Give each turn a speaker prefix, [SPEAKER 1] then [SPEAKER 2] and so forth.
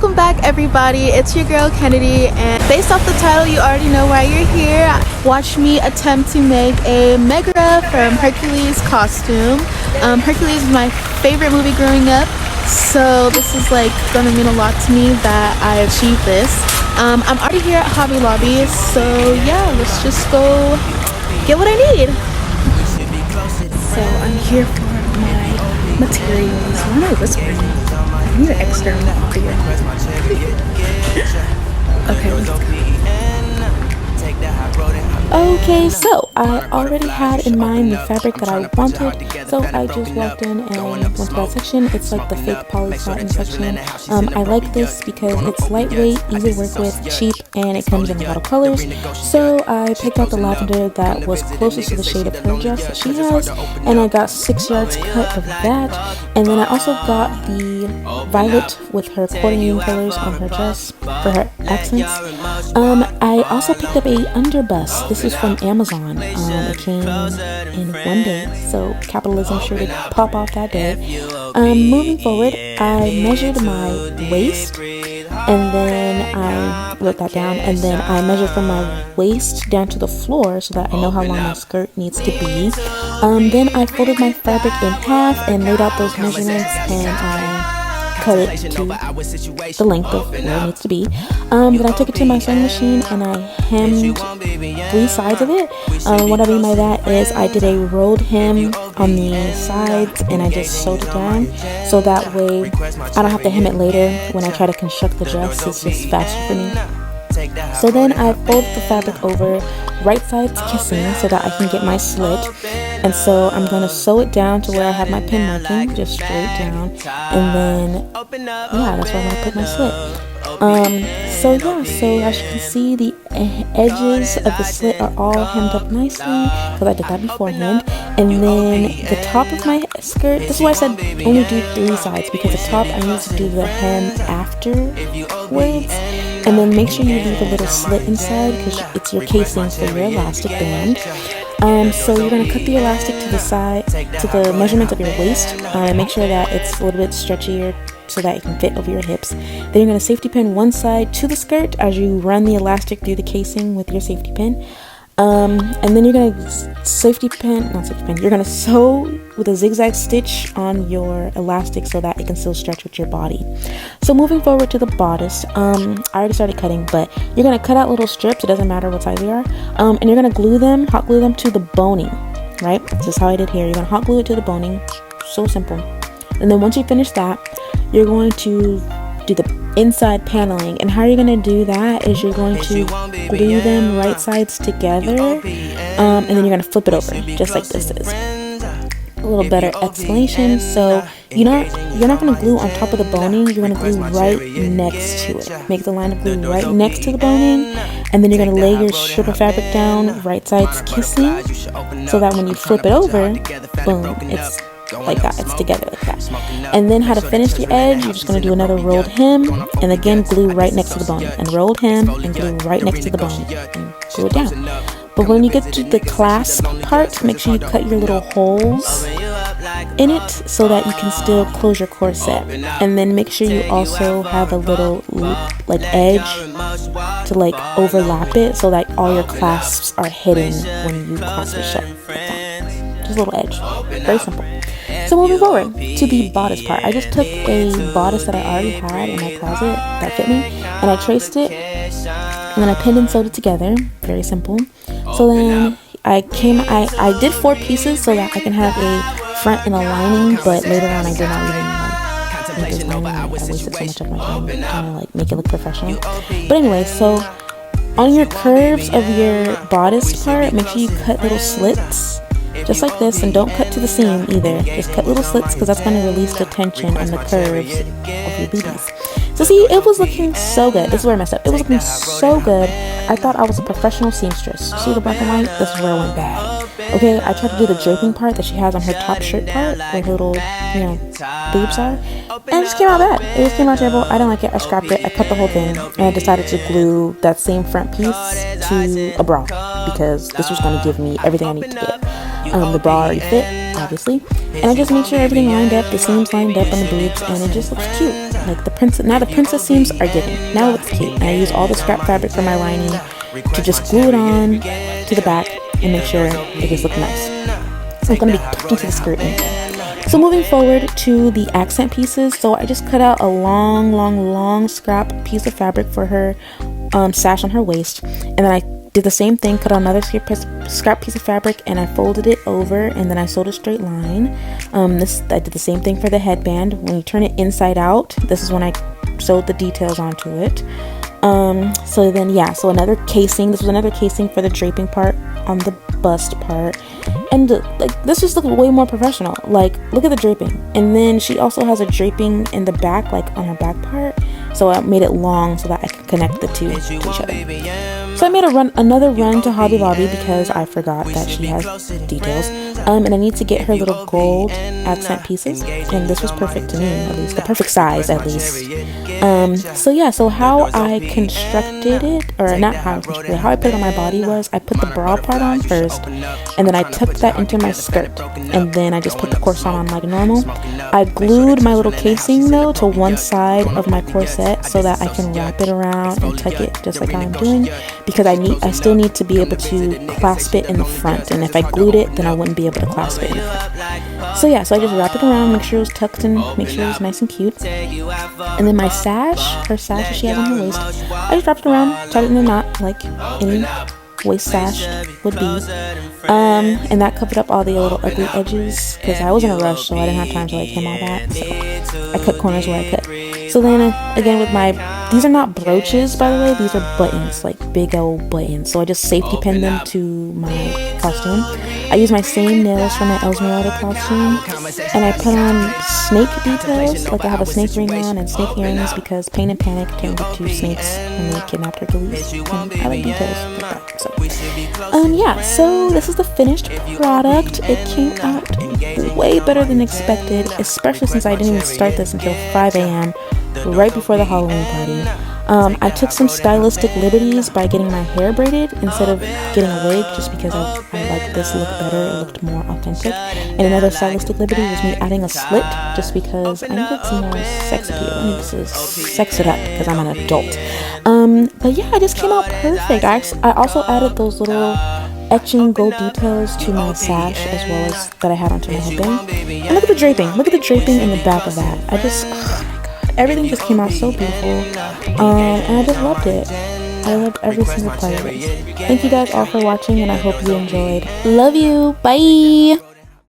[SPEAKER 1] Welcome back everybody, it's your girl Kennedy, and based off the title you already know why you're here. Watch me attempt to make a Megera from Hercules costume. Hercules is my favorite movie growing up, so this is like gonna mean a lot to me that I achieved this. I'm already here at Hobby Lobby, so yeah, let's just go get what I need. So I'm here for my materials. Why am I whispering? I need an external audio. Okay, let's go. Okay, so I already had in mind the fabric that I wanted, so I just walked in and went to that section. It's like the fake poly satin section. I like this because it's lightweight, easy to work with, cheap, and it comes in a lot of colors. So I picked out the lavender that was closest to the shade of her dress that she has, and I got 6 yards cut of that. And then I also got the violet with her coordinating colors on her dress for her accents. I also picked up a underbust. This is from Amazon. It came in one day, so capitalism sure did pop off that day. Moving forward, I measured my waist, and then I wrote that down, and then I measured from my waist down to the floor so that I know how long my skirt needs to be. Then I folded my fabric in half and laid out those measurements, and I cut it to the length of where it needs to be. Then I took it to my sewing machine and I hemmed 3 sides of it. What I mean by that is I did a rolled hem on the sides and I just sewed it down, so that way I don't have to hem it later when I try to construct the dress. It's just faster for me. So then I fold the fabric over, right sides kissing, so that I can get my slit. And so I'm going to sew it down to where I have my pin marking, just straight down. And then, yeah, that's where I'm going to put my slit. So as you can see, the edges of the slit are all hemmed up nicely, because I did that beforehand. And then the top of my skirt, this is why I said only do 3 sides, because the top I need to do the hem afterwards. And then make sure you leave a little slit inside, because it's your casing for your elastic band. So you're going to cut the elastic to the side, to the measurements of your waist. Make sure that it's a little bit stretchier so that it can fit over your hips. Then you're going to safety pin one side to the skirt as you run the elastic through the casing with your safety pin. And then you're going to you're going to sew with a zigzag stitch on your elastic so that it can still stretch with your body. So moving forward to the bodice, I already started cutting, but you're going to cut out little strips. It doesn't matter what size they are. And you're going to hot glue them to the boning, right? This is how I did here. You're going to hot glue it to the boning. So simple. And then once you finish that, you're going to do the inside paneling, and how you're going to do that is you're going to glue them right sides together, and then you're going to flip it over just like this is. A little better explanation. So you're not going to glue on top of the boning, you're going to glue right next to it. Make the line of glue right next to the boning, and then you're going to lay your strip of fabric down right sides kissing, so that when you flip it over, boom, it's like that, it's together like that. And then how to finish the edge, you're just going to do another rolled hem, and again glue right next to the bone, and rolled hem and glue right next to the bone, and glue it down. But when you get to the clasp part, make sure you cut your little holes in it so that you can still close your corset. And then make sure you also have a little like edge to like overlap it so that all your clasps are hidden when you clasp it shut like that. Just a little edge. Very simple. So moving forward to the bodice part, I just took a bodice that I already had in my closet that fit me, and I traced it, and then I pinned and sewed it together. Very simple. So then I did 4 pieces so that I can have a front and a lining, but later on I did not even make this lining. I wasted so much of my time trying to like make it look professional. But anyway, so on your curves of your bodice part, make sure you cut little slits just like this, and don't cut to the seam either. Just cut little slits, because that's going to release the tension on the curves of your booties. So see, it was looking so good. This is where I messed up. It was looking so good. I thought I was a professional seamstress. See the black and white? This is where it went bad. Okay, I tried to do the draping part that she has on her top shirt part, where her little, boobs are, and it just came out bad. It just came out terrible. I don't like it. I scrapped it. I cut the whole thing, and I decided to glue that same front piece to a bra, because this was going to give me everything I need to get. The bra already fit, obviously, and I just made sure everything lined up, the seams lined up on the boobs, and it just looks cute. Like the princess, now the princess seams are giving. Now it looks cute. And I use all the scrap fabric for my lining to just glue it on to the back and make sure it just looks nice. So I'm going to be tucked into the skirt anyway. So moving forward to the accent pieces, so I just cut out a long scrap piece of fabric for her sash on her waist, and then I did the same thing, cut out another scrap piece of fabric, and I folded it over, and then I sewed a straight line. I did the same thing for the headband. When you turn it inside out, this is when I sewed the details onto it. So then so another casing. This was another casing for the draping part on the bust part, and like this just looked way more professional. Like, look at the draping, and then she also has a draping in the back, like on her back part, so I made it long so that I could connect the two to each other. So I made another run to Hobby Lobby because I forgot that she has details, and I need to get her little gold accent pieces, and this was perfect to me, at least the perfect size at least. So how I constructed it, or not how I constructed it, how I put it on my body was I put the bra part on first, and then I tucked that into my skirt, and then I just put the corset on like normal. I glued my little casing though to one side of my corset so that I can wrap it around and tuck it just like how I'm doing, because I still need to be able to clasp it in the front, and if I glued it then I wouldn't be able to clasp it in the front. So I just wrap it around, make sure it was tucked in, make sure it was nice and cute. And then my sash, her sash that she has on her waist, I just wrapped it around, tied it in a knot like any waist sash would be, and that covered up all the little ugly edges because I was in a rush, so I didn't have time to like hem all that, so I cut corners where I could. So then again with these are not brooches, by the way, these are buttons, like big old buttons, so I just safety pinned them to my costume. I use my same nails from my Esmeralda costume, and I put on snake details, like I have a snake ring on and snake earrings because Pain and Panic turned into two snakes when they kidnapped Hercules, and I like details like that. So this is the finished product. It came out way better than expected, especially since I didn't even start this until 5 a.m. right before the Halloween party. I took some stylistic liberties by getting my hair braided instead of getting a wig, just because I liked this look better. It looked more authentic. And another stylistic liberty was me adding a slit, just because I needed some more sex appeal. I need to sex it up because I'm an adult. But yeah, it just came out perfect. I also added those little etching gold details to my sash as well as that I had onto my headband. And look at the draping. Look at the draping in the back of that. Everything just came out so beautiful, and I just loved it. I loved every single part of it. Thank you guys all for watching, and I hope you enjoyed. Love you. Bye.